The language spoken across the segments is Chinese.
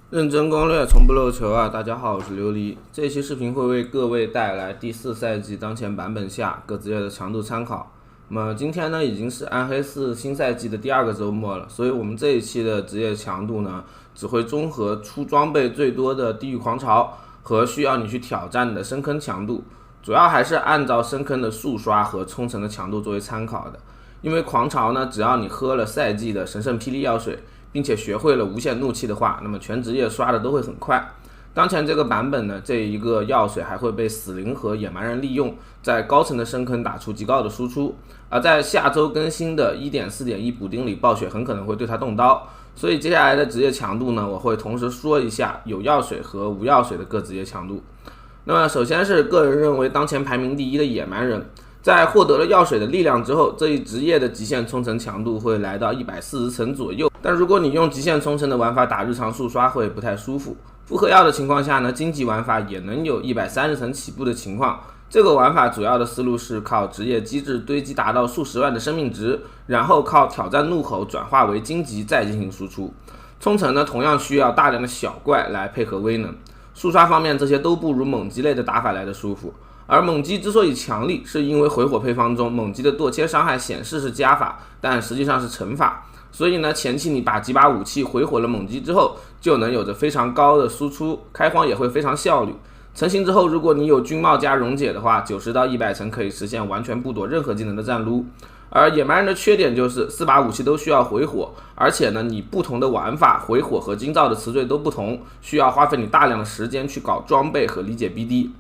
认真攻略，从不漏球啊！大家好，我是琉璃。这期视频会为各位带来第4赛季当前版本下各职业的强度参考。那么今天呢，已经是暗黑4新赛季的第2个周末了，所以我们这一期的职业强度呢，只会综合出装备最多的地狱狂潮和需要你去挑战的深坑强度，主要还是按照深坑的速刷和冲程的强度作为参考的。因为狂潮呢，只要你喝了赛季的神圣霹雳药水，并且学会了无限怒气的话，那么全职业刷的都会很快。当前这个版本呢，这一个药水还会被死灵和野蛮人利用，在高层的深坑打出极高的输出。而在下周更新的 1.4.1 补丁里，暴雪很可能会对它动刀。所以接下来的职业强度呢，我会同时说一下有药水和无药水的各职业强度。那么首先是个人认为当前排名第1的野蛮人，在获得了药水的力量之后，这一职业的极限冲程强度会来到140层左右。但如果你用极限冲程的玩法打日常速刷会不太舒服。不喝药的情况下呢，经济玩法也能有130层起步的情况。这个玩法主要的思路是靠职业机制堆积达到数十万的生命值，然后靠挑战怒吼转化为荆棘再进行输出。冲程呢，同样需要大量的小怪来配合威能。速刷方面，这些都不如猛击类的打法来的舒服。而猛击之所以强力，是因为回火配方中猛击的剁切伤害显示是加法，但实际上是乘法。所以呢，前期你把几把武器回火了猛击之后，就能有着非常高的输出，开荒也会非常效率。成型之后，如果你有军帽加溶解的话，90到100层可以实现完全不躲任何技能的战撸。而野蛮人的缺点就是4把武器都需要回火，而且呢，你不同的玩法回火和金造的词缀都不同，需要花费你大量的时间去搞装备和理解 BD。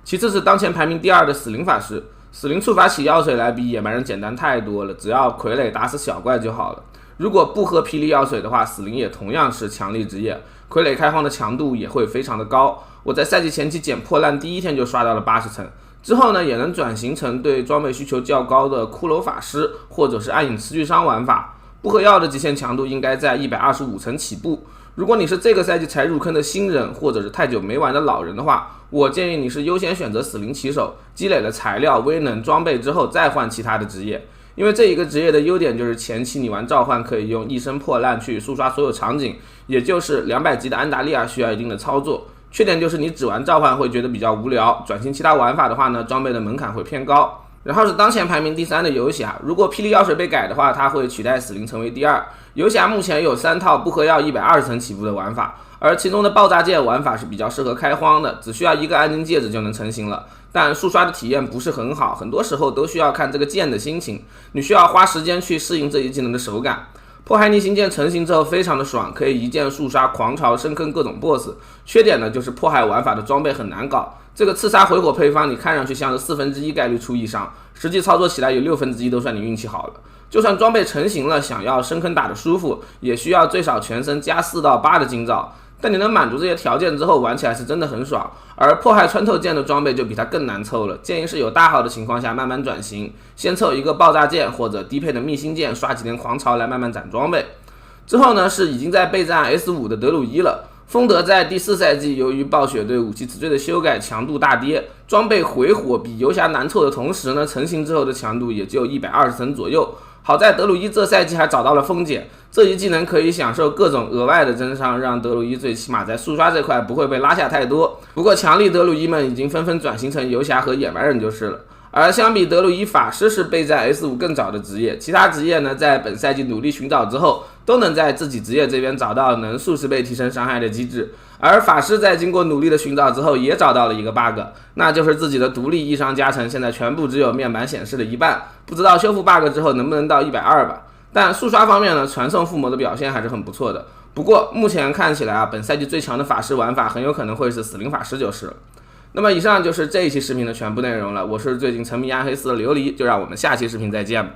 其次是当前排名第2的死灵法师，死灵触发起药水来比野蛮人简单太多了，只要傀儡打死小怪就好了。如果不喝霹雳药水的话，死灵也同样是强力职业，傀儡开荒的强度也会非常的高。我在赛季前期捡破烂第1天就刷到了80层，之后呢也能转型成对装备需求较高的骷髅法师或者是暗影持续伤玩法。不喝药的极限强度应该在125层起步。如果你是这个赛季才入坑的新人，或者是太久没玩的老人的话，我建议你是优先选择死灵骑手，积累了材料、威能、装备之后再换其他的职业。因为这一个职业的优点就是前期你玩召唤可以用一身破烂去速刷所有场景，也就是200级的安达利亚需要一定的操作。缺点就是你只玩召唤会觉得比较无聊，转型其他玩法的话呢，装备的门槛会偏高。然后是当前排名第3的游侠，如果霹雳药水被改的话，它会取代死灵成为第2。游侠目前有3套不喝药120层起步的玩法，而其中的爆炸剑玩法是比较适合开荒的，只需要一个暗金戒指就能成型了。但速刷的体验不是很好，很多时候都需要看这个剑的心情，你需要花时间去适应这一技能的手感。破坏逆行剑成型之后非常的爽，可以一键速刷狂潮深坑各种 BOSS。缺点呢就是破坏玩法的装备很难搞，这个刺杀回火配方你看上去像是1/4概率出异伤，实际操作起来有1/6都算你运气好了。就算装备成型了，想要深坑打得舒服，也需要最少全身加4到8的金造。但你能满足这些条件之后，玩起来是真的很爽。而破坏穿透剑的装备就比它更难凑了，建议是有大号的情况下慢慢转型，先凑一个爆炸剑或者低配的密星剑，刷几连狂潮来慢慢攒装备。之后呢是已经在备战 S5 的德鲁伊了。丰德在第4赛季由于暴雪对武器词缀的修改，强度大跌，装备回火比游侠难凑的同时呢，成型之后的强度也就120层左右。好在德鲁伊这赛季还找到了风解，这一技能可以享受各种额外的增伤，让德鲁伊最起码在速刷这块不会被拉下太多。不过强力德鲁伊们已经纷纷转型成游侠和野蛮人就是了。而相比德鲁伊，法师是备战 S5 更早的职业，其他职业呢在本赛季努力寻找之后，都能在自己职业这边找到能数十倍提升伤害的机制。而法师在经过努力的寻找之后，也找到了一个 bug， 那就是自己的独立异伤加成现在全部只有面板显示的一半，不知道修复 bug 之后能不能到120吧。但速刷方面呢，传送附魔的表现还是很不错的。不过目前看起来啊，本赛季最强的法师玩法很有可能会是死灵法师就是了。那么以上就是这一期视频的全部内容了，我是最近沉迷暗黑4的琉璃，就让我们下期视频再见吧。